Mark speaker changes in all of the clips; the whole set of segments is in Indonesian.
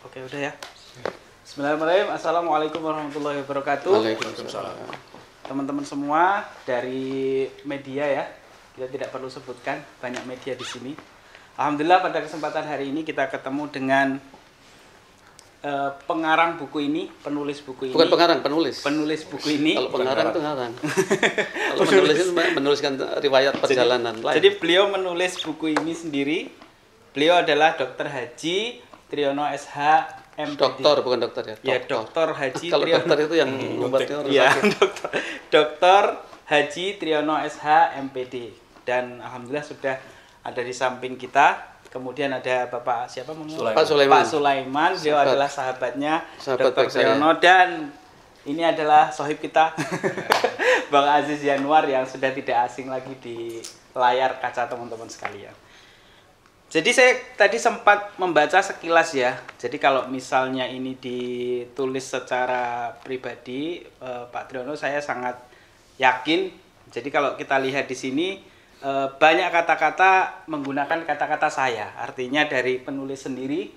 Speaker 1: Oke, udah ya. Bismillahirrahmanirrahim. Assalamualaikum warahmatullahi wabarakatuh.
Speaker 2: Waalaikumsalam.
Speaker 1: Teman-teman semua dari media ya, kita tidak perlu sebutkan, banyak media di sini. Alhamdulillah pada kesempatan hari ini kita ketemu dengan pengarang buku ini, penulis buku ini.
Speaker 2: Bukan pengarang, penulis.
Speaker 1: Penulis buku ini.
Speaker 2: Kalau pengarang itu ngarang. Kalau penulis itu menuliskan riwayat perjalanan.
Speaker 1: Jadi beliau menulis buku ini sendiri. Beliau adalah Dr. Haji Triyono SH MPD.
Speaker 2: Dokter, bukan dokter ya.
Speaker 1: Ya, Dr. Haji
Speaker 2: Kalau
Speaker 1: Triyono.
Speaker 2: dokter itu yang membuatnya orang
Speaker 1: Ya,
Speaker 2: sakit.
Speaker 1: Dr. Haji Triyono SH MPD. Dan alhamdulillah sudah ada di samping kita. Kemudian ada Bapak siapa?
Speaker 2: Pak Sulaiman.
Speaker 1: Pak Sulaiman, beliau adalah sahabatnya
Speaker 2: Sahabat
Speaker 1: Dr.
Speaker 2: baik saya.
Speaker 1: Triyono, dan ini adalah sohib kita Bang Aziz Yanwar yang sudah tidak asing lagi di layar kaca teman-teman sekalian. Jadi saya tadi sempat membaca sekilas ya. Jadi kalau misalnya ini ditulis secara pribadi, Pak Triyono, saya sangat yakin. Jadi kalau kita lihat di sini banyak kata-kata menggunakan kata-kata saya, artinya dari penulis sendiri.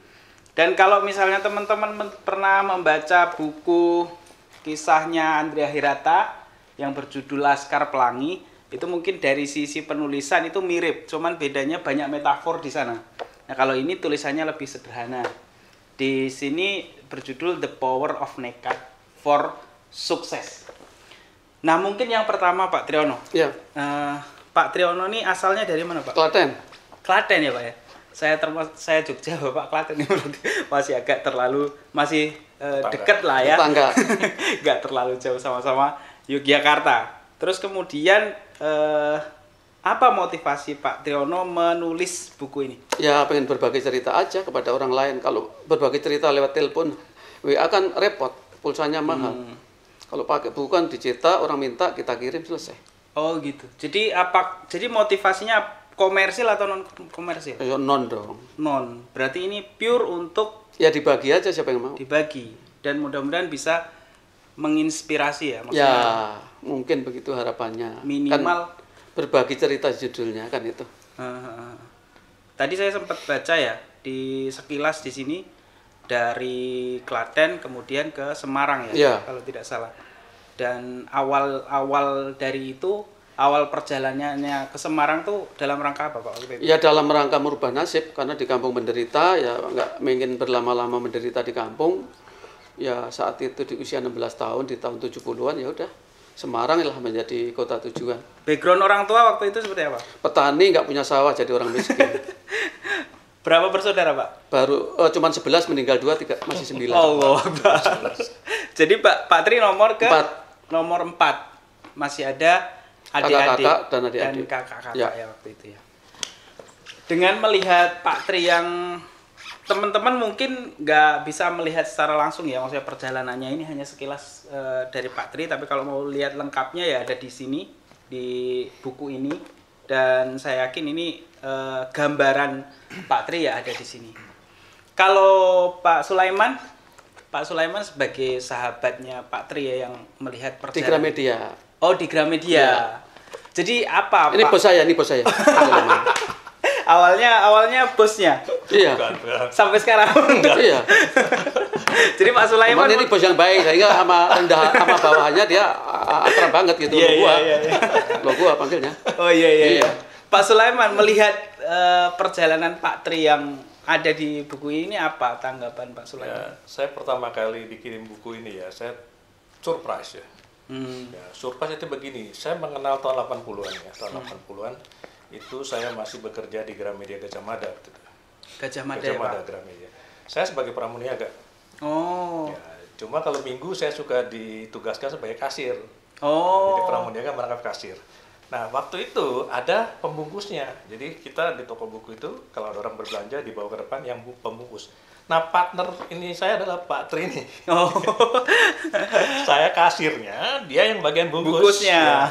Speaker 1: Dan kalau misalnya teman-teman pernah membaca buku kisahnya Andrea Hirata yang berjudul Laskar Pelangi, itu mungkin dari sisi penulisan itu mirip, cuman bedanya banyak metafor di sana. Nah, kalau ini tulisannya lebih sederhana. Di sini berjudul The Power of Nekat for Success. Nah, mungkin yang pertama Pak Triyono.
Speaker 2: Iya.
Speaker 1: Pak Triyono ini asalnya dari mana, Pak?
Speaker 2: Klaten.
Speaker 1: Klaten ya, Pak ya. Saya Jogja, Bapak Klaten ini berarti masih agak terlalu dekat lah ya.
Speaker 2: Tetangga.
Speaker 1: Nggak terlalu jauh, sama-sama Yogyakarta. Terus kemudian apa motivasi Pak Triyono menulis buku ini?
Speaker 2: Ya, pengen berbagi cerita aja kepada orang lain. Kalau berbagi cerita lewat telepon, WA kan repot, pulsanya mahal. Kalau pakai buku kan dicetak, orang minta, kita kirim, selesai.
Speaker 1: Oh gitu. Jadi motivasinya komersil atau non komersil?
Speaker 2: Ya, non dong.
Speaker 1: Non. Berarti ini pure untuk
Speaker 2: Ya dibagi aja siapa yang mau.
Speaker 1: dibagi, dan mudah-mudahan bisa menginspirasi ya maksudnya.
Speaker 2: Ya, mungkin begitu harapannya.
Speaker 1: Minimal
Speaker 2: kan berbagi cerita judulnya kan itu.
Speaker 1: Tadi saya sempat baca ya di sekilas di sini dari Klaten kemudian ke Semarang ya,
Speaker 2: Ya.
Speaker 1: kalau tidak salah. Dan awal dari itu, awal perjalanannya ke Semarang tuh dalam rangka apa, Pak?
Speaker 2: Ya dalam rangka merubah nasib, karena di kampung menderita, ya nggak ingin berlama-lama menderita di kampung. Ya saat itu di usia 16 tahun, di tahun 70-an, ya udah Semarang lah menjadi kota tujuan.
Speaker 1: Background orang tua waktu itu seperti apa?
Speaker 2: Petani, nggak punya sawah, jadi orang miskin.
Speaker 1: Berapa bersaudara, Pak?
Speaker 2: Baru cuman 11, meninggal 2, 3, masih 9.
Speaker 1: Allah. Jadi Pak Tri nomor ke
Speaker 2: 4.
Speaker 1: nomor 4. Masih ada adik-adik
Speaker 2: Kakak-kakak dan adik-adik.
Speaker 1: kakak-kakak
Speaker 2: Ya.
Speaker 1: ya waktu itu ya. Dengan melihat Pak Tri yang teman-teman mungkin nggak bisa melihat secara langsung ya, maksudnya perjalanannya ini hanya sekilas dari Pak Tri, tapi kalau mau lihat lengkapnya ya ada di sini di buku ini, dan saya yakin ini gambaran Pak Tri ya ada di sini. Kalau Pak Sulaiman sebagai sahabatnya Pak Tri ya yang melihat
Speaker 2: Di
Speaker 1: perjalanan
Speaker 2: Gramedia.
Speaker 1: Oh, di Gramedia.
Speaker 2: Ya.
Speaker 1: Jadi apa,
Speaker 2: Ini
Speaker 1: Pak?
Speaker 2: bos saya,
Speaker 1: Awalnya bosnya.
Speaker 2: Iya.
Speaker 1: Sampai sekarang.
Speaker 2: Iya.
Speaker 1: Jadi Pak Sulaiman
Speaker 2: Cuman ini bos yang baik, sehingga sama rendah sama bawahnya dia akrab banget gitu.
Speaker 1: Iya.
Speaker 2: Lo gua panggilnya.
Speaker 1: Oh iya.
Speaker 2: Iya.
Speaker 1: Pak Sulaiman melihat perjalanan Pak Tri yang ada di buku ini, apa tanggapan Pak Sulaiman?
Speaker 3: Ya, saya pertama kali dikirim buku ini ya, saya surprise ya. Ya, surprise itu begini, saya mengenal tahun 80-an ya, tahun 80-an itu saya masih bekerja di Gramedia Gajah Mada.
Speaker 1: Gajah Mada,
Speaker 3: Gajah
Speaker 1: ya,
Speaker 3: Mada
Speaker 1: Pak?
Speaker 3: Gramedia. Saya sebagai pramuniaga.
Speaker 1: Oh.
Speaker 3: Ya, cuma kalau minggu saya suka ditugaskan sebagai kasir.
Speaker 1: Oh.
Speaker 3: Jadi pramuniaga merangkap kasir. Nah, waktu itu ada pembungkusnya. Jadi kita di toko buku itu kalau ada orang berbelanja dibawa ke depan yang pembungkus. Nah, partner ini saya adalah Pak Tri ini.
Speaker 1: Oh.
Speaker 3: Saya kasirnya, dia yang bagian
Speaker 1: Bungkusnya.
Speaker 3: Ya.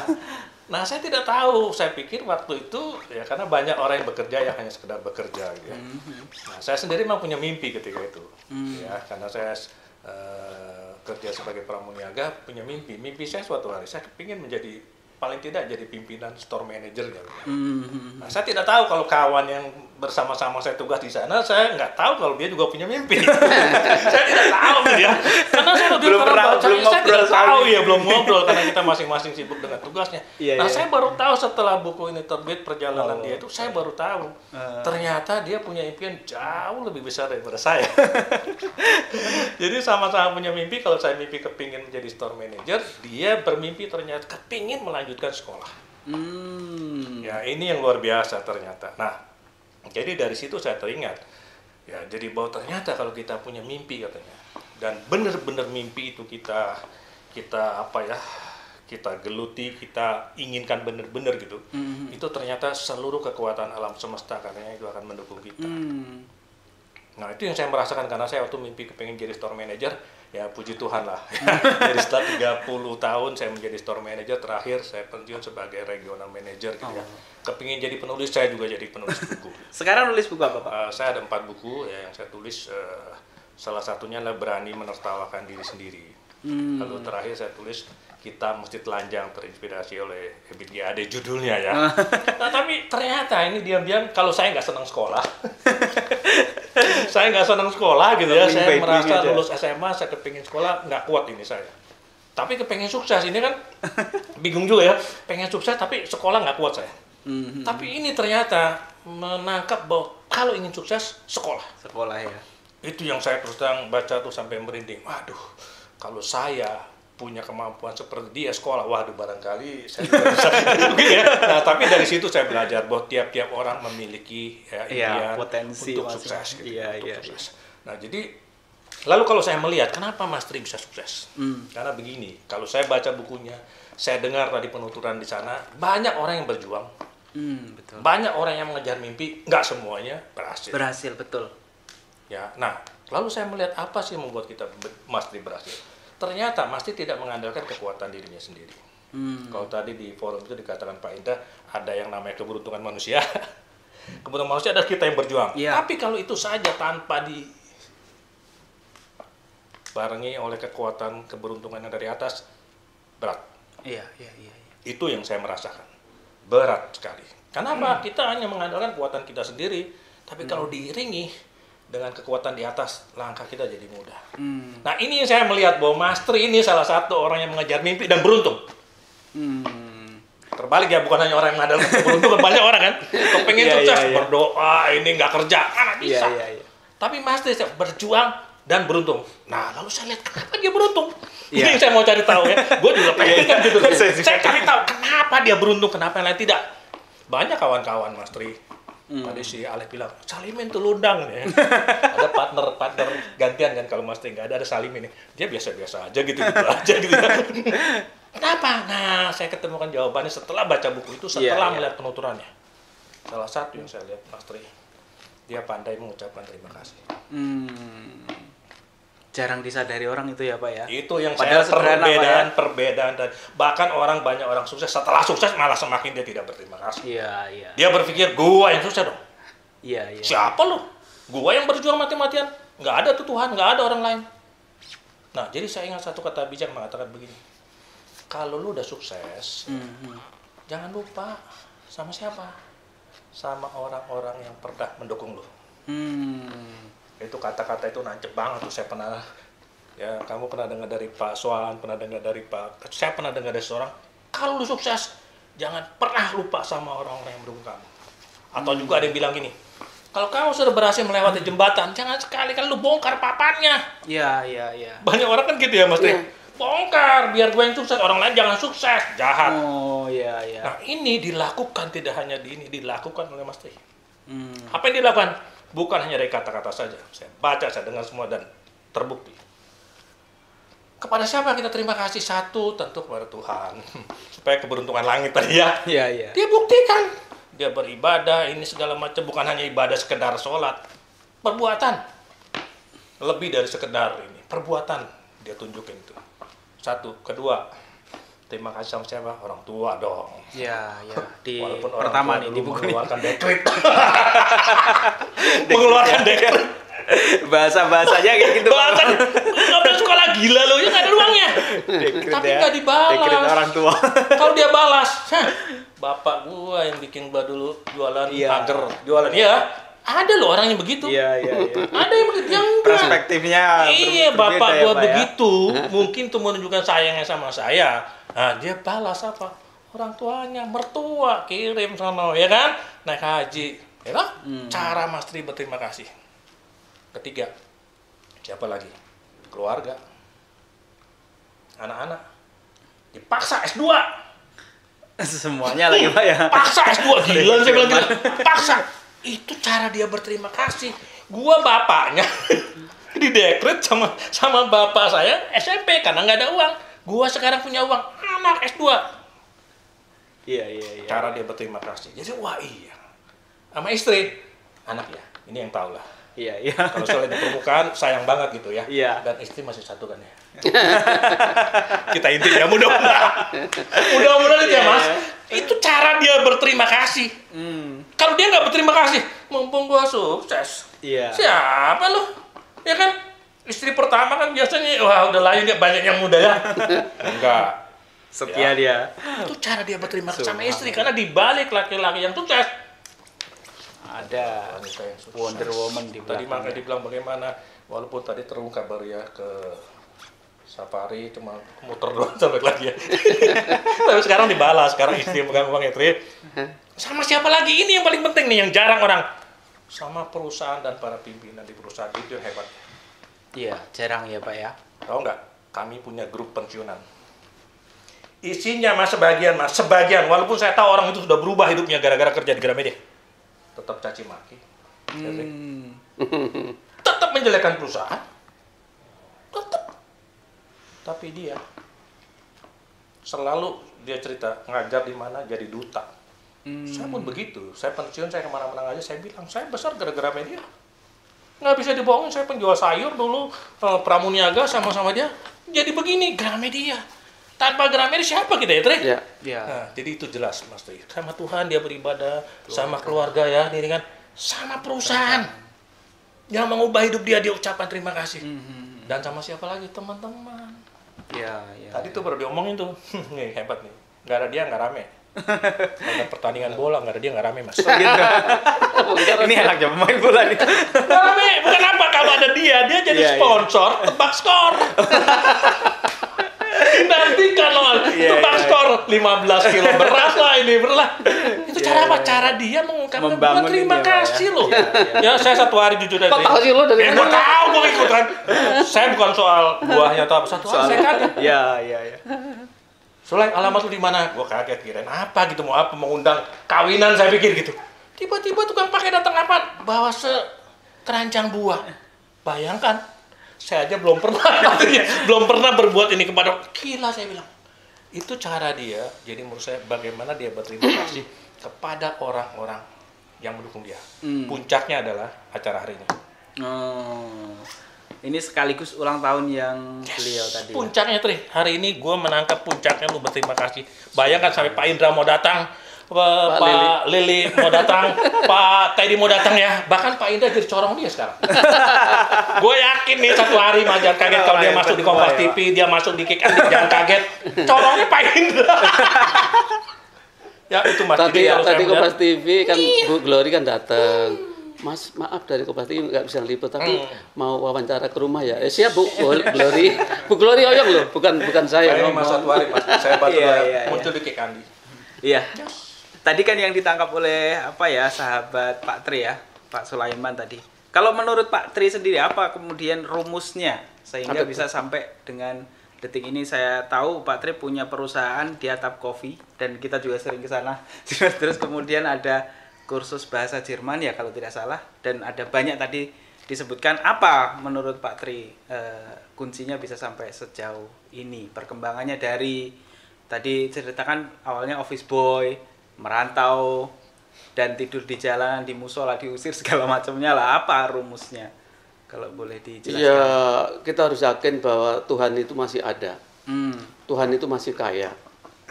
Speaker 3: Nah, saya tidak tahu. Saya pikir waktu itu ya karena banyak orang yang bekerja yang hanya sekedar bekerja gitu ya. Nah, saya sendiri memang punya mimpi ketika itu. Ya, karena saya kerja sebagai pramuniaga punya mimpi. Mimpi saya suatu hari saya kepingin menjadi paling tidak jadi pimpinan store manager ya. Nah, saya tidak tahu kalau kawan yang bersama-sama saya tugas di sana, saya nggak tahu kalau dia juga punya mimpi. Saya tidak tahu ya, karena saya
Speaker 1: Belum ngobrol
Speaker 3: belum ngobrol karena kita masing-masing sibuk dengan tugasnya. Nah, saya baru tahu setelah buku ini terbit perjalanan dia itu, saya baru tahu ternyata dia punya impian jauh lebih besar daripada saya. Jadi sama-sama punya mimpi. Kalau saya mimpi kepingin menjadi store manager, dia bermimpi ternyata kepingin melanjutkan sekolah. Ya, ini yang luar biasa ternyata. Nah, jadi dari situ saya teringat, ya, jadi bahwa ternyata kalau kita punya mimpi katanya, dan benar-benar mimpi itu kita geluti, kita inginkan benar-benar gitu, itu ternyata seluruh kekuatan alam semesta katanya itu akan mendukung kita. Nah, itu yang saya merasakan karena saya waktu mimpi kepengen jadi store manager, ya puji Tuhan lah. Jadi setelah 30 tahun saya menjadi store manager, terakhir saya pensiun sebagai regional manager gitu ya. Kepingin jadi penulis, saya juga jadi penulis buku.
Speaker 1: Sekarang nulis buku apa, Pak?
Speaker 3: Saya ada 4 buku ya, yang saya tulis, salah satunya adalah Berani Menertawakan Diri Sendiri. Lalu terakhir saya tulis Kita Mesti Telanjang, terinspirasi oleh Ebit G. Ade judulnya ya. Nah, tapi ternyata ini diam-diam kalau saya nggak senang sekolah. Saya nggak senang sekolah gitu ya. Saya merasa lulus SMA, saya kepingin sekolah, nggak kuat ini saya. Tapi kepengen sukses, ini kan bingung juga ya. Pengen sukses tapi sekolah nggak kuat saya. Tapi ini ternyata menangkap bahwa kalau ingin sukses, sekolah.
Speaker 1: Sekolah ya.
Speaker 3: Itu yang saya terus terang baca tuh sampai merinding. Waduh, kalau saya punya kemampuan seperti dia sekolah, waduh barangkali saya juga bisa ya. Nah, tapi dari situ saya belajar bahwa tiap-tiap orang memiliki impian
Speaker 1: potensi
Speaker 3: untuk sukses gitu,
Speaker 1: Iya.
Speaker 3: sukses. Nah, jadi lalu kalau saya melihat kenapa Mas Tri bisa sukses? Karena begini, kalau saya baca bukunya, saya dengar tadi penuturan di sana, banyak orang yang berjuang.
Speaker 1: Betul.
Speaker 3: Banyak orang yang mengejar mimpi, nggak semuanya berhasil.
Speaker 1: Berhasil, betul.
Speaker 3: Ya, nah, lalu saya melihat apa sih yang membuat kita Mas Tri berhasil? Ternyata Mas Tri tidak mengandalkan kekuatan dirinya sendiri. Kalau tadi di forum itu dikatakan Pak Indra, ada yang namanya keberuntungan manusia. Keberuntungan manusia adalah kita yang berjuang. Tapi kalau itu saja tanpa dibarengi oleh kekuatan keberuntungan yang dari atas, berat.
Speaker 1: Iya.
Speaker 3: Itu yang saya merasakan. Berat sekali. Kenapa? Kita hanya mengandalkan kekuatan kita sendiri, tapi kalau diiringi dengan kekuatan di atas, langkah kita jadi mudah. Nah, ini yang saya melihat bahwa Mas Tri ini salah satu orang yang mengejar mimpi dan beruntung. Terbalik ya, bukan hanya orang yang mengandalkan keberuntungan, banyak orang kan kepengen sukses, berdoa, ini nggak kerja, mana bisa. Tapi Mas Tri berjuang dan beruntung. Nah, lalu saya lihat kenapa dia beruntung. Ini yang saya mau cari tahu ya. Gue juga pengen kan gitu. Saya cari tahu kenapa dia beruntung, kenapa yang lain tidak. Banyak kawan-kawan Mas Tri. Tadi si Alek bilang, Salimin tuh lundang ya. Ada partner gantian kan, kalau Mas Tri nggak ada Salimin nih. Dia biasa-biasa aja gitu aja gitu. Kenapa? Nah, saya ketemukan jawabannya setelah baca buku itu, setelah melihat penuturannya. Salah satu yang saya lihat Mas Tri, dia pandai mengucapkan terima kasih.
Speaker 1: Jarang disadari orang itu ya, Pak ya.
Speaker 3: Itu yang
Speaker 1: Padahal
Speaker 3: saya perbedaan dan bahkan banyak orang sukses setelah sukses malah semakin dia tidak berterima kasih.
Speaker 1: Iya.
Speaker 3: Dia berpikir gua yang sukses dong.
Speaker 1: Iya.
Speaker 3: Siapa lu? Gua yang berjuang mati-matian. Nggak ada tuh Tuhan, nggak ada orang lain. Nah, jadi saya ingat satu kata bijak mengatakan begini. Kalau lu udah sukses, jangan lupa sama siapa? Sama orang-orang yang pernah mendukung lu. Itu kata-kata itu nancep banget tuh. Saya pernah, ya kamu pernah dengar dari Pak Swan, pernah dengar dari saya pernah dengar dari seorang, kalau lu sukses jangan pernah lupa sama orang-orang yang mendukung kamu. Atau juga ada yang bilang gini, kalau kamu sudah berhasil melewati jembatan, jangan sekali-kali lu bongkar papannya.
Speaker 1: Iya.
Speaker 3: Banyak orang kan gitu ya Mas Tri, bongkar biar gue yang sukses, orang lain jangan sukses, jahat.
Speaker 1: Iya.
Speaker 3: Nah, ini dilakukan, tidak hanya dilakukan oleh Mas Tri. Apa yang dilakukan? Bukan hanya dari kata-kata saja. Saya baca, saya dengar semua dan terbukti. Kepada siapa kita terima kasih? Satu, tentu kepada Tuhan. Supaya keberuntungan langit tadi ya.
Speaker 1: Iya.
Speaker 3: Dia buktikan. Dia beribadah, ini segala macam. Bukan hanya ibadah sekedar sholat. Perbuatan. Lebih dari sekedar ini. Perbuatan dia tunjukin itu. Satu. Kedua, terima kasih sama siapa? Orang tua dong.
Speaker 1: Iya. Di
Speaker 3: walaupun
Speaker 1: pertama
Speaker 3: orang tua
Speaker 1: nih di buku
Speaker 3: mengeluarkan dekret. Mengeluarkan dekret.
Speaker 1: Bahasa-bahasanya kayak gitu.
Speaker 4: Bahkan ngambil sekolah gila lo, ya nggak ada uangnya. Tapi nggak dibalas.
Speaker 1: Dekret orang tua.
Speaker 4: Kalau dia balas, bapak gua yang bikin gua dulu jualan pagar, jualan ada loh orang yang begitu.
Speaker 1: Iya.
Speaker 4: Ada yang begitu, yang enggak.
Speaker 1: Perspektifnya
Speaker 4: Iya,
Speaker 1: berbeda
Speaker 4: bapak
Speaker 1: ya,
Speaker 4: gua
Speaker 1: Pak, ya.
Speaker 4: begitu, mungkin tuh menunjukkan sayangnya sama saya. Nah, dia balas apa? Orang tuanya, mertua kirim sono, ya kan? Naik haji, ya kan? Cara Mas Tri berterima kasih. Ketiga, siapa lagi? Keluarga, anak-anak, dipaksa S2.
Speaker 1: Semuanya lagi Pak ya.
Speaker 4: Paksa S2, gila saya bilang gila. Paksa. Itu cara dia berterima kasih. Gua bapaknya didekret sama bapak saya SMP karena nggak ada uang. Gua sekarang punya uang, anak S2.
Speaker 1: Iya.
Speaker 4: Cara dia berterima kasih. Jadi wah iya. Sama istri, anak ya. Ini yang tahu lah.
Speaker 1: Iya.
Speaker 4: Kalau soal di permukaan sayang banget gitu ya.
Speaker 1: Iya.
Speaker 4: Dan istri masih satu kan ya. Kita inti ya, mudah-mudahan itu ya Mas. Itu cara dia berterima kasih. Kalau dia nggak berterima kasih, mumpung gua sukses.
Speaker 1: Iya.
Speaker 4: Siapa lu? Ya kan? Istri pertama kan biasanya wah udah layu dia banyak yang muda ya. Enggak.
Speaker 1: Setia dia.
Speaker 4: Itu cara dia berterima kasih sama istri karena di balik laki-laki yang sukses
Speaker 1: Ada
Speaker 4: wanita yang sukses.
Speaker 1: Wonder Woman di
Speaker 4: Tadi
Speaker 1: belakang.
Speaker 4: makanya dibilang bagaimana walaupun tadi terungkap baru ya ke safari cuma muter doang sampai lagi ya. Tapi sekarang dibalas, sekarang istri yang pegang uang ya Tri. Sama siapa lagi ini yang paling penting nih yang jarang orang. Sama perusahaan dan para pimpinan di perusahaan itu yang hebat.
Speaker 1: Iya, jarang ya Pak ya.
Speaker 4: Tahu nggak? Kami punya grup pensiunan. Isinya sebagian. Walaupun saya tahu orang itu sudah berubah hidupnya gara-gara kerja di Gramedia. Tetap caci maki. Tetap menjelekkan perusahaan. Tetap. Tapi dia selalu dia cerita ngajar di mana jadi duta. Saya pun begitu. Saya pensiun, saya kemana-mana aja. Saya bilang saya besar gara-gara media. Nggak bisa dibohongin. Saya penjual sayur dulu, pramuniaga sama-sama dia. Jadi begini Gramedia. Tanpa Gramedia siapa kita ya, Tri?
Speaker 1: Iya.
Speaker 4: Nah, jadi itu jelas, Mas Tri. Sama Tuhan dia beribadah, sama keluarga ya, ini kan, sama perusahaan. Yang mengubah hidup dia ucapan terima kasih. Dan sama siapa lagi? Teman-teman.
Speaker 1: Iya.
Speaker 4: Tadi tuh baru diomongin tuh. Nih, hebat nih. Nggak ada dia, nggak rame. Ada pertandingan bola, nggak ada dia, nggak rame, Mas.
Speaker 1: Ini anaknya pemain bola nih.
Speaker 4: Nggak rame. Bukan apa, kalau ada dia jadi sponsor, tebak skor. Nanti kalau tebak skor 15 kilo beras lah ini beras. Itu cara apa? Cara dia mengungkapkan
Speaker 1: Membangun
Speaker 4: terima
Speaker 1: ini ya, Pak,
Speaker 4: kasih loh. Ya saya satu hari jujur aja.
Speaker 2: Kok tahu sih lo dari
Speaker 4: Gue
Speaker 2: mana?
Speaker 4: tahu gue ikut kan. Saya bukan soal buahnya atau apa. Satu hari saya kaget.
Speaker 1: Iya.
Speaker 4: Soalnya alamat lu di mana? Gue kaget kirain apa gitu, mau apa, mau undang kawinan saya pikir gitu. Tiba-tiba tukang pakai datang apa? Bawa sekeranjang buah. Bayangkan, saya aja belum pernah berbuat ini kepada gila saya bilang. Itu cara dia. Jadi menurut saya bagaimana dia berterima kasih kepada orang-orang yang mendukung dia. Puncaknya adalah acara hari ini.
Speaker 1: Ini sekaligus ulang tahun yang beliau tadi.
Speaker 4: Puncaknya Tri, hari ini gue menangkap puncaknya lu berterima kasih. Bayangkan sampai Pak Indra mau datang, Pak Lili mau datang, Pak Teddy mau datang ya. Bahkan Pak Indra jadi corong dia sekarang. Gue yakin nih satu hari mah jangan kaget kalau dia masuk di Kompas TV, dia masuk di Kick Andy, jangan kaget. Corongnya Pak Indra. Ya itu Mas.
Speaker 2: Tadi Kompas TV kan Bu Glory kan datang. Mas, maaf dari Kompas TV nggak bisa liput, tapi mau wawancara ke rumah ya. Siap Bu Glory. Bu Glory oyong loh, bukan saya.
Speaker 4: Ini Mas satu hari Mas, saya bantu muncul di Kick Andy.
Speaker 1: Iya. Tadi kan yang ditangkap oleh sahabat Pak Tri ya, Pak Sulaiman tadi. Kalau menurut Pak Tri sendiri apa kemudian rumusnya sehingga bisa sampai dengan detik ini? Saya tahu Pak Tri punya perusahaan di Atap Coffee dan kita juga sering ke sana. Terus kemudian ada kursus bahasa Jerman ya kalau tidak salah, dan ada banyak tadi disebutkan. Apa menurut Pak Tri kuncinya bisa sampai sejauh ini perkembangannya dari tadi ceritakan awalnya office boy, merantau dan tidur di jalanan, di musola, diusir segala macamnya lah. Apa rumusnya kalau boleh dijelaskan?
Speaker 2: Ya kita harus yakin bahwa Tuhan itu masih ada. Tuhan itu masih kaya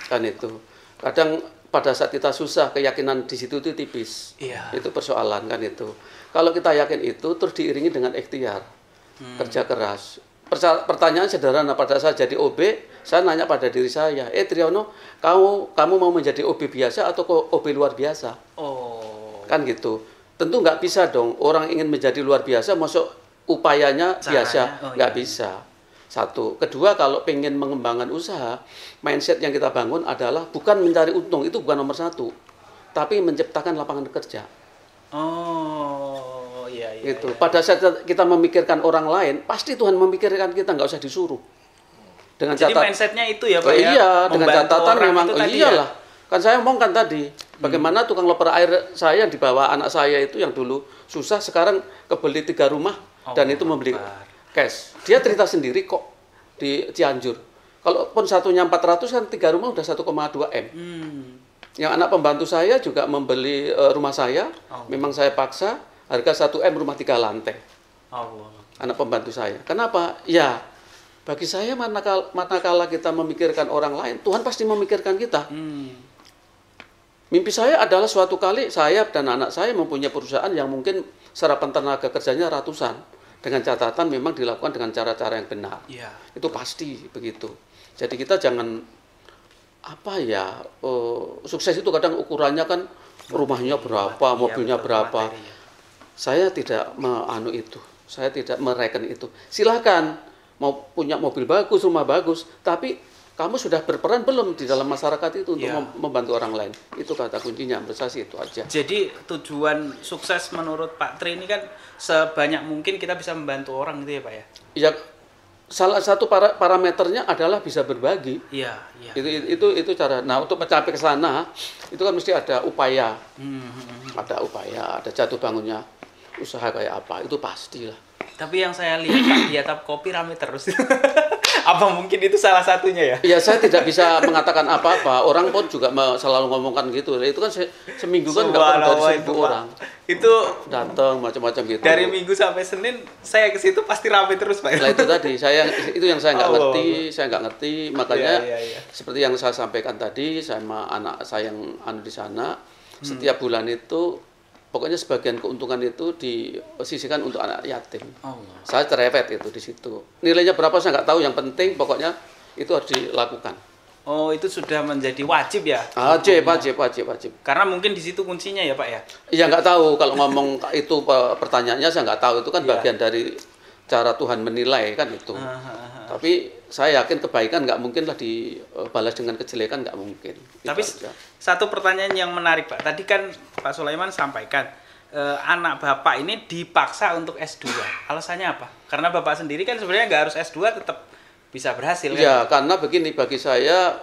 Speaker 2: kan itu. Kadang pada saat kita susah, keyakinan di situ itu tipis.
Speaker 1: Iya.
Speaker 2: Itu persoalan kan itu. Kalau kita yakin itu terus diiringi dengan ikhtiar, kerja keras. Pertanyaan sederhana, pada saat jadi OB, saya nanya pada diri saya, Triyono, kamu mau menjadi OB biasa atau OB luar biasa?
Speaker 1: Oh.
Speaker 2: Kan gitu. Tentu nggak bisa dong, orang ingin menjadi luar biasa, masuk upayanya
Speaker 1: Caranya,
Speaker 2: biasa, nggak
Speaker 1: iya.
Speaker 2: bisa. Satu. Kedua, kalau pengen mengembangkan usaha, mindset yang kita bangun adalah bukan mencari untung, itu bukan nomor satu, tapi menciptakan lapangan kerja.
Speaker 1: Oh, iya.
Speaker 2: Gitu.
Speaker 1: Iya.
Speaker 2: Pada saat kita memikirkan orang lain, pasti Tuhan memikirkan kita, nggak usah disuruh. Dengan
Speaker 1: Jadi
Speaker 2: catatan,
Speaker 1: mindsetnya itu ya Pak ya?
Speaker 2: iya, dengan
Speaker 1: Membantu
Speaker 2: catatan
Speaker 1: orang
Speaker 2: memang
Speaker 1: itu tadi
Speaker 2: iyalah. Kan saya omongkan tadi, bagaimana tukang loper air saya di bawah anak saya itu yang dulu susah, sekarang kebeli 3 rumah dan itu membeli cash. Dia cerita sendiri kok di Cianjur. Kalaupun satunya 400 kan 3 rumah udah 1,2 M. Yang anak pembantu saya juga membeli rumah saya, memang saya paksa, harga 1 M rumah 3 lantai.
Speaker 1: Allah.
Speaker 2: Anak pembantu saya. Kenapa? Ya, bagi saya manakala kita memikirkan orang lain, Tuhan pasti memikirkan kita. Mimpi saya adalah suatu kali saya dan anak saya mempunyai perusahaan yang mungkin serapan tenaga kerjanya ratusan. Dengan catatan memang dilakukan dengan cara-cara yang benar.
Speaker 1: Iya.
Speaker 2: Itu pasti begitu. Jadi kita jangan sukses itu kadang ukurannya kan rumahnya berapa, mobilnya
Speaker 1: betul,
Speaker 2: berapa.
Speaker 1: materi, ya.
Speaker 2: Saya tidak itu. Saya tidak mereken itu. Silakan mau punya mobil bagus, rumah bagus, tapi kamu sudah berperan belum di dalam masyarakat itu untuk
Speaker 1: Ya.
Speaker 2: membantu orang lain? Itu kata kuncinya, menurut saya sih itu aja.
Speaker 1: Jadi tujuan sukses menurut Pak Tri ini kan sebanyak mungkin kita bisa membantu orang gitu ya Pak ya?
Speaker 2: Ya, salah satu parameternya adalah bisa berbagi.
Speaker 1: Iya, iya.
Speaker 2: Itu cara. Nah, untuk mencapai ke sana itu kan mesti ada upaya. Ada upaya, ada jatuh bangunnya usaha kayak apa, itu pastilah.
Speaker 1: Tapi yang saya lihat Pak, di atap kopi rame terus. Apa mungkin itu salah satunya ya?
Speaker 2: Ya, saya tidak bisa mengatakan apa-apa. Orang pun juga selalu ngomongkan gitu. Itu kan seminggu kan nggak pernah dari 1.000 orang.
Speaker 1: Itu
Speaker 2: Datang macam-macam gitu.
Speaker 1: dari Minggu sampai Senin saya ke situ pasti rame terus Pak.
Speaker 2: Nah, itu tadi itu yang saya nggak
Speaker 1: Allah.
Speaker 2: ngerti, saya nggak ngerti. Makanya
Speaker 1: Iya.
Speaker 2: seperti yang saya sampaikan tadi sama anak saya yang di sana, setiap bulan itu pokoknya sebagian keuntungan itu disisihkan untuk anak yatim.
Speaker 1: Allah.
Speaker 2: Saya cerewet itu di situ. Nilainya berapa saya nggak tahu, yang penting pokoknya itu harus dilakukan.
Speaker 1: Oh, itu sudah menjadi wajib ya?
Speaker 2: Wajib.
Speaker 1: Karena mungkin di situ kuncinya ya Pak ya?
Speaker 2: Iya, nggak tahu kalau ngomong itu pertanyaannya, saya nggak tahu, itu kan
Speaker 1: Iya.
Speaker 2: bagian dari cara Tuhan menilai kan itu. Tapi saya yakin kebaikan nggak mungkin lah dibalas dengan kejelekan, nggak mungkin.
Speaker 1: Tapi
Speaker 2: Itu aja.
Speaker 1: satu pertanyaan yang menarik Pak. Tadi kan Pak Sulaiman sampaikan anak Bapak ini dipaksa untuk S2. Alasannya apa? Karena Bapak sendiri kan sebenarnya nggak harus S2 tetap bisa berhasil kan?
Speaker 2: Ya, karena begini, bagi saya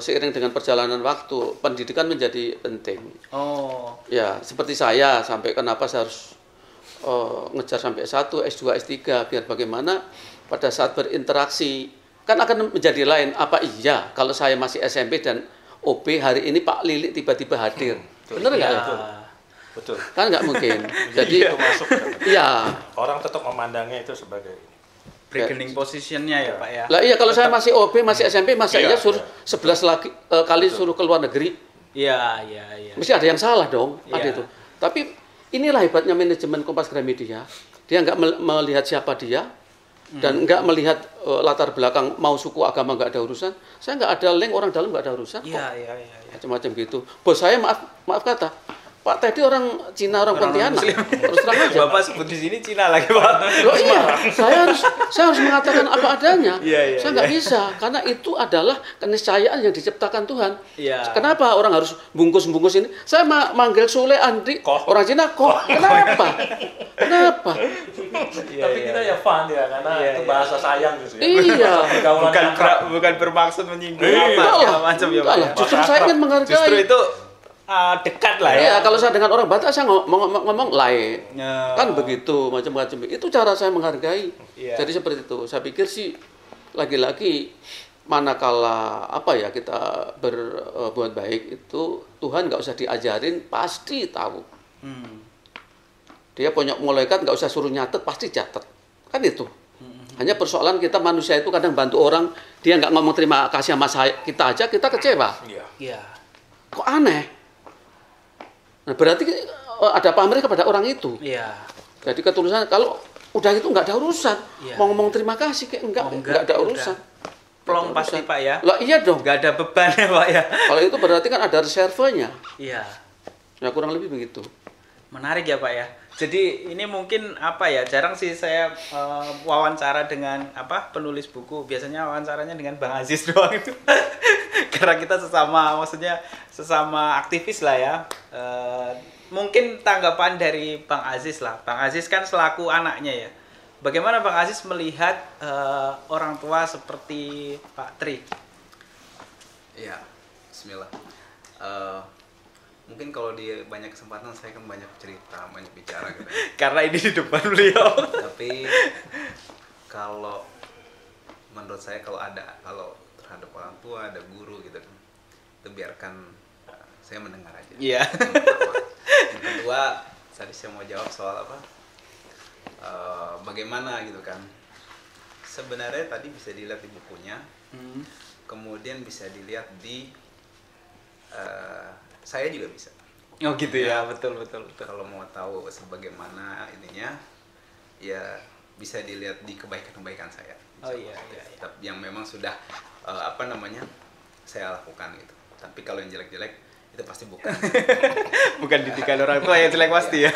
Speaker 2: seiring dengan perjalanan waktu pendidikan menjadi penting.
Speaker 1: Oh.
Speaker 2: Ya, seperti saya sampai kenapa saya harus ngejar sampai S1, S2, S3 biar bagaimana pada saat berinteraksi kan akan menjadi lain. Apa iya kalau saya masih SMP dan OB hari ini Pak Lilik tiba-tiba hadir? Benar nggak?
Speaker 1: Iya.
Speaker 3: Betul.
Speaker 2: Kan nggak mungkin. Jadi
Speaker 3: itu masuk.
Speaker 2: iya.
Speaker 3: Orang tetap memandangnya itu sebagai
Speaker 1: Bargaining positionnya ya Pak ya?
Speaker 2: Lah iya, kalau saya masih OB, masih SMP, masa iya suruh 11 kali suruh ke luar negeri?
Speaker 1: Iya.
Speaker 2: Mesti ada yang salah dong, ada
Speaker 1: Iya.
Speaker 2: itu. Tapi inilah hebatnya manajemen Kompas Gramedia. Dia nggak melihat siapa dia dan nggak melihat latar belakang, mau suku agama nggak ada urusan. Saya nggak ada link, orang dalam nggak ada urusan.
Speaker 1: Iya.
Speaker 2: Macam-macam gitu. Bos saya maaf kata, Pak Teddy orang Cina, orang Pontianak. Terus terang aja.
Speaker 1: Bapak sebut di sini Cina lagi Pak.
Speaker 2: Loh iya, saya harus mengatakan apa adanya.
Speaker 1: Iya,
Speaker 2: Saya nggak bisa, karena itu adalah keniscayaan yang diciptakan Tuhan.
Speaker 1: Iya.
Speaker 2: Kenapa orang harus bungkus-bungkus ini? Saya manggil Sule Andri, orang Cina kok. Kenapa?
Speaker 3: tapi kita ya fun ya karena itu bahasa sayang gitu ya.
Speaker 2: Iya.
Speaker 3: Pergaulan akrab.
Speaker 1: Bukan bermaksud menyinggung
Speaker 3: Iya.
Speaker 1: apa segala
Speaker 2: Enggak
Speaker 1: macam ya Pak.
Speaker 2: lah,
Speaker 1: ya?
Speaker 2: justru saya ingin menghargai.
Speaker 1: Justru itu dekat lah ya.
Speaker 2: Iya, kalau saya dengan orang Batak saya ngomong lain.
Speaker 1: Ya.
Speaker 2: Kan begitu, macam-macam. Itu cara saya menghargai.
Speaker 1: Iya.
Speaker 2: Jadi seperti itu. Saya pikir sih lagi-lagi manakala kita berbuat baik itu Tuhan nggak usah diajarin, pasti tahu. Dia punya malaikat nggak usah suruh nyatet, pasti catat. Kan itu. Hanya persoalan kita manusia itu kadang bantu orang, dia nggak ngomong terima kasih sama kita aja, kita kecewa.
Speaker 3: Iya.
Speaker 1: Iya.
Speaker 2: kok aneh. Nah, berarti ada pamrih kepada orang itu.
Speaker 1: Iya.
Speaker 2: Jadi ketulusan kalau udah itu nggak ada urusan.
Speaker 1: Iya.
Speaker 2: Mau ngomong terima kasih kayak nggak ada
Speaker 1: ya
Speaker 2: urusan.
Speaker 1: udah. Plong
Speaker 2: Nggak ada
Speaker 1: pasti
Speaker 2: urusan.
Speaker 1: Pak ya.
Speaker 2: Lah iya dong.
Speaker 1: Nggak ada beban ya Pak ya.
Speaker 2: Kalau itu berarti kan ada reservenya.
Speaker 1: Iya.
Speaker 2: Ya kurang lebih begitu.
Speaker 1: Menarik ya Pak ya. Jadi ini mungkin apa ya, jarang sih saya wawancara dengan penulis buku. Biasanya wawancaranya dengan Bang Aziz doang itu. Karena kita maksudnya sesama aktivis lah ya. Mungkin tanggapan dari Bang Aziz lah. Bang Aziz kan selaku anaknya ya. Bagaimana Bang Aziz melihat orang tua seperti Pak Tri?
Speaker 5: Iya, Bismillah. Mungkin kalau di banyak kesempatan saya kan banyak cerita, banyak bicara gitu.
Speaker 1: Karena ini di depan beliau.
Speaker 5: Tapi kalau menurut saya kalau terhadap orang tua, ada guru gitu kan, itu biarkan saya mendengar aja.
Speaker 1: Iya.
Speaker 5: Yang kedua, tadi saya mau jawab soal bagaimana gitu kan. Sebenarnya tadi bisa dilihat di bukunya, kemudian bisa dilihat di saya juga bisa.
Speaker 1: Oh gitu ya, betul.
Speaker 5: Kalau mau tahu sebagaimana ininya, ya bisa dilihat di kebaikan-kebaikan saya.
Speaker 1: Oh iya.
Speaker 5: Yang memang sudah saya lakukan gitu. Tapi kalau yang jelek-jelek itu pasti bukan.
Speaker 1: Bukan didikan orang tua yang jelek pasti ya.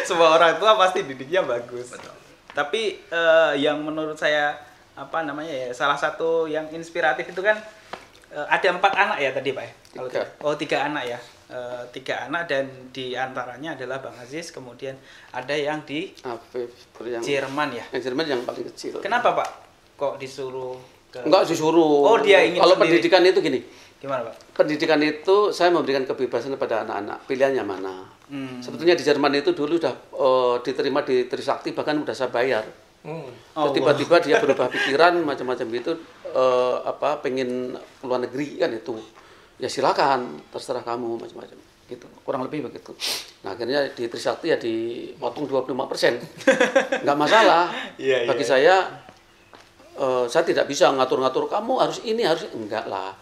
Speaker 1: Semua orang tua pasti didiknya bagus.
Speaker 5: Betul.
Speaker 1: Tapi yang menurut saya salah satu yang inspiratif itu kan ada 4 anak ya tadi Pak ya? Kalau 3 anak ya. 3 anak dan diantaranya adalah Bang Aziz, kemudian ada yang di Jerman ya.
Speaker 2: Yang Jerman yang paling kecil.
Speaker 1: Kenapa Pak? Kok disuruh
Speaker 2: Enggak disuruh.
Speaker 1: Oh, dia ingin
Speaker 2: Kalau
Speaker 1: sendiri.
Speaker 2: pendidikan itu gini.
Speaker 1: Gimana Pak?
Speaker 2: Pendidikan itu saya memberikan kebebasan kepada anak-anak. Pilihannya mana. Sebetulnya di Jerman itu dulu udah diterima di Trisakti, bahkan udah saya bayar. Tiba-tiba dia berubah pikiran macam-macam gitu, pengen keluar negeri kan itu. Ya silakan, terserah kamu macam-macam gitu. Kurang lebih begitu. Nah, akhirnya di Trisakti ya dipotong 25%. Enggak masalah. Bagi saya tidak bisa ngatur-ngatur kamu harus ini harus enggak lah.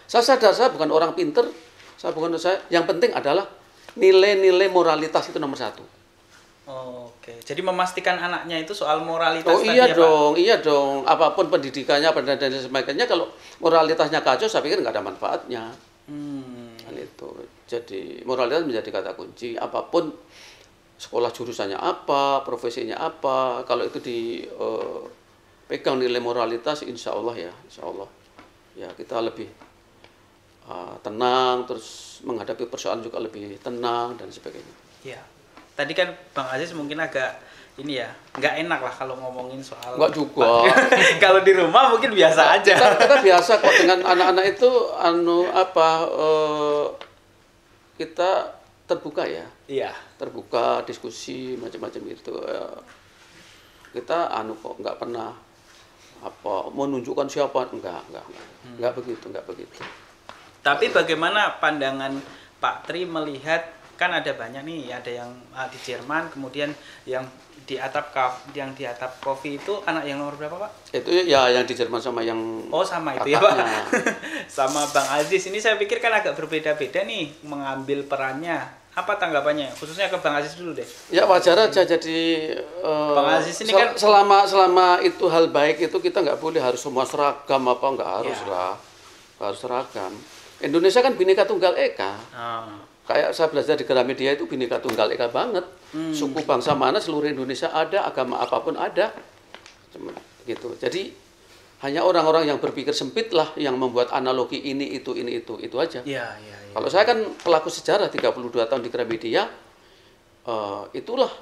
Speaker 2: Saya sadar saya bukan orang pinter, yang penting adalah nilai-nilai moralitas itu nomor 1.
Speaker 1: Oke. Jadi memastikan anaknya itu soal moralitas
Speaker 2: Oh
Speaker 1: tadi
Speaker 2: iya
Speaker 1: ya,
Speaker 2: dong,
Speaker 1: Pak?
Speaker 2: iya dong. Apapun pendidikannya dan sebagainya, kalau moralitasnya kacau, saya pikir nggak ada manfaatnya. Kan itu. Jadi moralitas menjadi kata kunci. Apapun sekolah jurusannya apa, profesinya apa, kalau itu dipegang nilai moralitas, insya Allah ya kita lebih tenang, terus menghadapi persoalan juga lebih tenang dan sebagainya.
Speaker 1: Iya. Tadi kan Bang Aziz mungkin agak nggak enak lah kalau ngomongin soal.
Speaker 2: Nggak juga.
Speaker 1: Kalau di rumah mungkin biasa aja.
Speaker 2: Kita biasa kok dengan anak-anak itu kita terbuka ya.
Speaker 1: Iya.
Speaker 2: Terbuka diskusi macam-macam itu. Kita kok nggak pernah menunjukkan siapa, nggak begitu.
Speaker 1: Tapi bagaimana pandangan Pak Tri melihat, kan ada banyak nih, ada yang di Jerman, kemudian yang di atap kopi itu anak yang nomor berapa Pak?
Speaker 2: Itu ya yang di Jerman sama yang
Speaker 1: sama itu ya Pak. Sama Bang Aziz ini saya pikir kan agak berbeda-beda nih mengambil perannya. Apa tanggapannya? Khususnya ke Bang Aziz dulu deh.
Speaker 2: Ya wajar aja, jadi
Speaker 1: Bang Aziz ini kan
Speaker 2: selama itu hal baik itu kita nggak boleh harus semua seragam nggak harus lah, nggak harus seragam. Indonesia kan Bhinneka Tunggal Ika. Kayak saya belajar di Gramedia itu Bhinneka Tunggal Ika banget. Suku bangsa mana seluruh Indonesia ada, agama apapun ada. Gitu. Jadi hanya orang-orang yang berpikir sempit lah yang membuat analogi ini itu aja.
Speaker 1: Iya.
Speaker 2: Kalau saya kan pelaku sejarah 32 tahun di Gramedia, itulah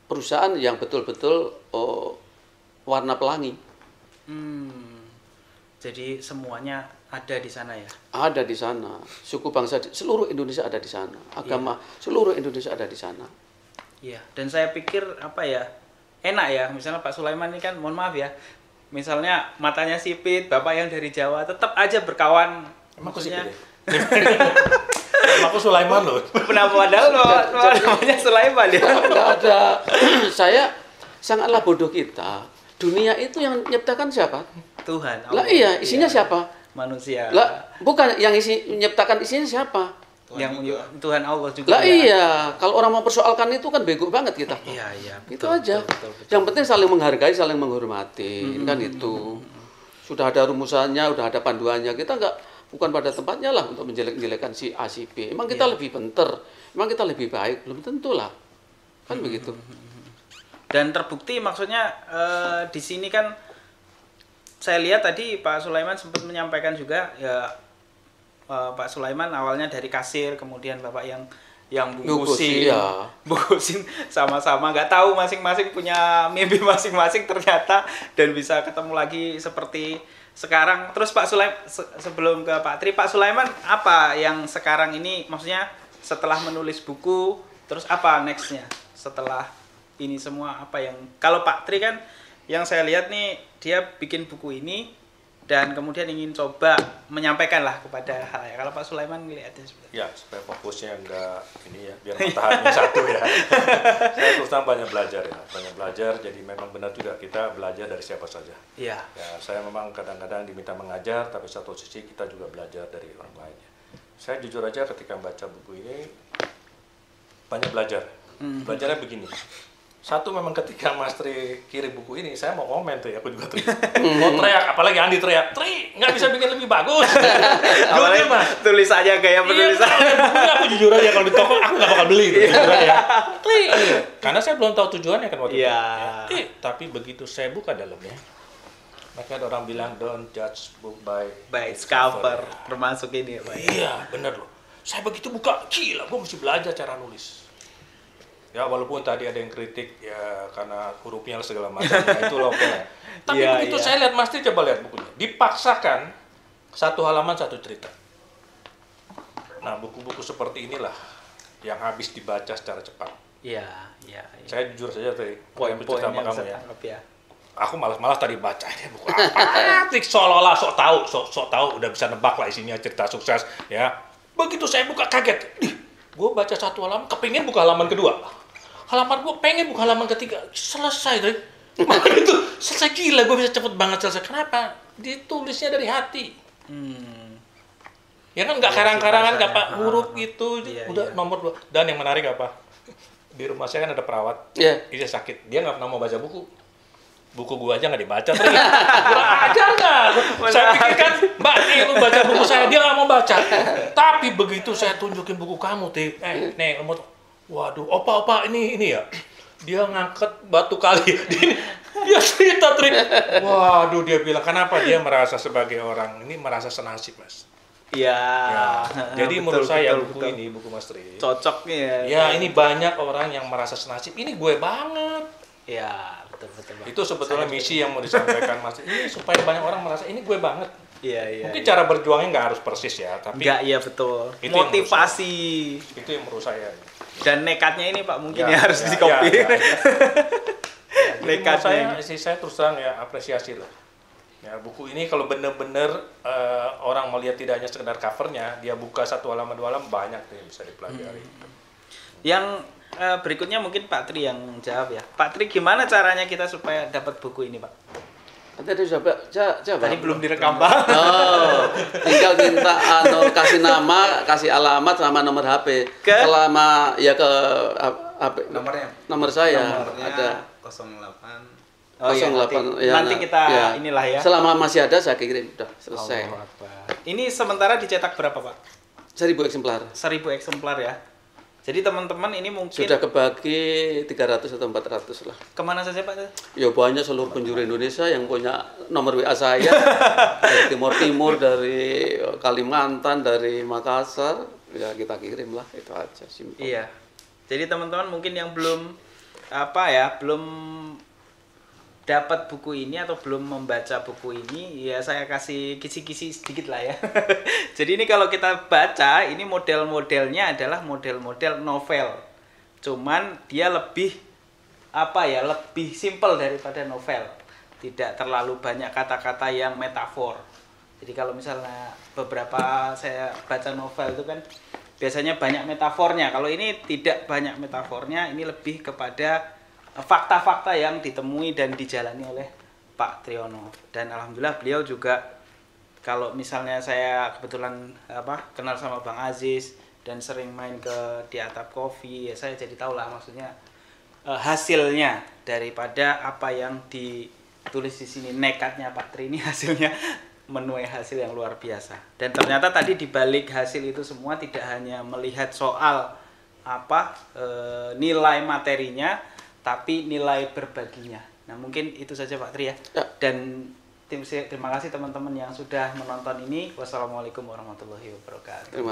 Speaker 2: perusahaan yang betul-betul warna pelangi.
Speaker 1: Jadi semuanya ada di sana ya?
Speaker 2: Ada di sana. Suku bangsa seluruh Indonesia ada di sana. Agama seluruh Indonesia ada di sana.
Speaker 1: Iya. Dan saya pikir enak ya. Misalnya Pak Sulaiman ini kan, mohon maaf ya. Misalnya matanya sipit, Bapak yang dari Jawa, tetap aja berkawan. Maksudnya.
Speaker 4: Aku Sulaiman loh.
Speaker 1: Kenapa padahal namanya Sulaiman ya?
Speaker 2: Enggak ada. Saya sangatlah bodoh kita. Dunia itu yang menciptakan siapa?
Speaker 1: Tuhan.
Speaker 2: Lah iya, isinya siapa?
Speaker 1: manusia.
Speaker 2: Lah, bukan yang menciptakan isinya siapa?
Speaker 1: Tuhan Allah juga.
Speaker 2: Lah iya, kalau orang mau persoalkan itu kan bego banget kita.
Speaker 1: Iya,
Speaker 2: Itu aja.
Speaker 1: Betul.
Speaker 2: Yang penting saling menghargai, saling menghormati, kan itu. Sudah ada rumusannya, udah ada panduannya. Kita bukan pada tempatnya lah untuk menjelek-jelekan si A, si B. Emang kita lebih pinter, emang kita lebih baik, belum tentu lah. Kan begitu.
Speaker 1: Dan terbukti maksudnya di sini kan saya lihat tadi Pak Sulaiman sempat menyampaikan juga ya, Pak Sulaiman awalnya dari kasir, kemudian Bapak yang bungkusin,
Speaker 2: iya.
Speaker 1: bungkusin sama-sama, nggak tahu masing-masing punya mimpi masing-masing ternyata, dan bisa ketemu lagi seperti sekarang. Terus Pak Sulaiman, sebelum ke Pak Tri, Pak Sulaiman apa yang sekarang ini, maksudnya setelah menulis buku, terus apa nextnya setelah ini semua, apa yang, kalau Pak Tri kan yang saya lihat nih, dia bikin buku ini dan kemudian ingin coba menyampaikan lah kepada halayak. Kalau Pak Sulaiman ngelihatnya seperti
Speaker 3: Ya, supaya fokusnya enggak ini ya, biar mataharinya satu ya. Saya terus terang banyak belajar ya, jadi memang benar juga kita belajar dari siapa saja.
Speaker 1: Iya.
Speaker 3: Ya, saya memang kadang-kadang diminta mengajar, tapi satu sisi kita juga belajar dari orang lainnya. Saya jujur aja ketika membaca buku ini, banyak belajar. Belajarnya begini. Satu, memang ketika Mas Tri kirim buku ini, saya mau komen tuh ya, aku juga tuh. Mau teriak, apalagi Andi teriak, Tri, nggak bisa bikin lebih bagus.
Speaker 1: Apalagi Mas, tulis aja kayak penulisan.
Speaker 3: Iya, aku jujur aja kalau di toko aku nggak bakal beli. Jujur aja. Tri, karena saya belum tahu tujuannya kan waktu itu. Tapi begitu saya buka dalamnya, maka ada orang bilang don't judge book by
Speaker 1: its cover, termasuk ini ya Pak.
Speaker 3: Iya, bener loh. Saya begitu buka, gila, gue mesti belajar cara nulis. Ya walaupun tadi ada yang kritik ya karena hurufnya segala macam, ya, itu loh. Tapi begitu saya lihat, Mas Tri coba lihat bukunya, dipaksakan satu halaman satu cerita. Nah, buku-buku seperti inilah yang habis dibaca secara cepat.
Speaker 1: Iya.
Speaker 3: Saya jujur saja tadi,
Speaker 1: Poin-poin
Speaker 3: sama
Speaker 1: yang
Speaker 3: kamu
Speaker 1: saya
Speaker 3: ya.
Speaker 1: tangkap ya.
Speaker 3: Aku malas-malas tadi baca ini buku apa? Trik seolah-olah sok tahu, udah bisa nebak lah isinya, cerita sukses ya. Begitu saya buka kaget. Gue baca satu halaman, kepingin buka halaman kedua. Halaman gue pengen buka halaman ketiga, selesai deh. Makanya itu selesai, gila, gue bisa cepet banget selesai. Kenapa? Ditulisnya dari hati. Ya kan nggak karang-karangan, nggak pak huruf gitu, udah nomor 2. Dan yang menarik apa? Di rumah saya kan ada perawat, dia sakit, dia nggak pernah mau baca buku. Buku gua aja nggak dibaca, terus kurang ajar nggak? Saya pikir kan, Mbak, nih lu baca buku saya, dia nggak mau baca. Tapi begitu saya tunjukin buku kamu, nih, lu mau, waduh, opa ini ya, dia ngangkat batu kali, dia cerita trik. Waduh, dia bilang kenapa dia merasa sebagai orang ini merasa senasib, Mas.
Speaker 1: Iya.
Speaker 3: Jadi menurut saya buku ini, buku Mas Tri,
Speaker 1: cocok ya.
Speaker 3: Ya, ini banyak orang yang merasa senasib. Ini gue banget.
Speaker 1: Ya, betul.
Speaker 3: Itu sebetulnya misi yang mau disampaikan Mas. Ini supaya banyak orang merasa ini gue banget.
Speaker 1: Iya.
Speaker 3: Mungkin cara berjuangnya nggak harus persis ya, tapi
Speaker 1: nggak, iya betul.
Speaker 3: Itu
Speaker 1: Motivasi.
Speaker 3: Itu yang menurut saya.
Speaker 1: Dan nekatnya ini Pak mungkin harus dikopi.
Speaker 3: Nekatnya. Saya terus terang ya apresiasi lah. Ya, buku ini kalau benar-benar orang melihat tidak hanya sekedar covernya, dia buka satu halaman 2 halaman, banyak yang bisa dipelajari.
Speaker 1: Yang berikutnya mungkin Pak Tri yang jawab ya. Pak Tri, gimana caranya kita supaya dapat buku ini Pak?
Speaker 2: Tadi coba.
Speaker 1: Tadi belum direkam Pak.
Speaker 2: Oh, tinggal minta kasih nama, kasih alamat sama nomor HP. Selama ya ke HP. Nomor saya ada
Speaker 5: 08.
Speaker 1: Oh,
Speaker 2: 08
Speaker 1: nanti kita inilah ya.
Speaker 2: Selama masih ada saya kirim, udah selesai.
Speaker 1: Ini sementara dicetak berapa Pak?
Speaker 2: 1000 eksemplar.
Speaker 1: 1000 eksemplar ya. Jadi teman-teman ini mungkin
Speaker 2: sudah kebagi 300 atau 400 lah.
Speaker 1: Kemana saja Pak?
Speaker 2: Ya banyak seluruh penjuru Indonesia yang punya nomor WA saya. Dari Timur, dari Kalimantan, dari Makassar, ya kita kirim lah, itu aja simpel.
Speaker 1: Iya. Jadi teman-teman mungkin yang belum belum dapat buku ini atau belum membaca buku ini, ya saya kasih kisi-kisi sedikit lah ya. Jadi ini kalau kita baca, ini model-modelnya adalah model-model novel. Cuman dia lebih lebih simpel daripada novel. Tidak terlalu banyak kata-kata yang metafor. Jadi kalau misalnya beberapa saya baca novel itu kan biasanya banyak metafornya. Kalau ini tidak banyak metafornya, ini lebih kepada fakta-fakta yang ditemui dan dijalani oleh Pak Triyono. Dan alhamdulillah beliau juga kalau misalnya saya kebetulan kenal sama Bang Aziz dan sering main di Atap Coffee, ya saya jadi tahu lah maksudnya hasilnya daripada apa yang ditulis di sini. Nekatnya Pak Tri ini hasilnya menuai hasil yang luar biasa. Dan ternyata tadi dibalik hasil itu semua tidak hanya melihat soal nilai materinya, tapi nilai berbaginya. Nah mungkin itu saja Pak Tri ya. Dan terima kasih teman-teman yang sudah menonton ini. Wassalamualaikum warahmatullahi wabarakatuh.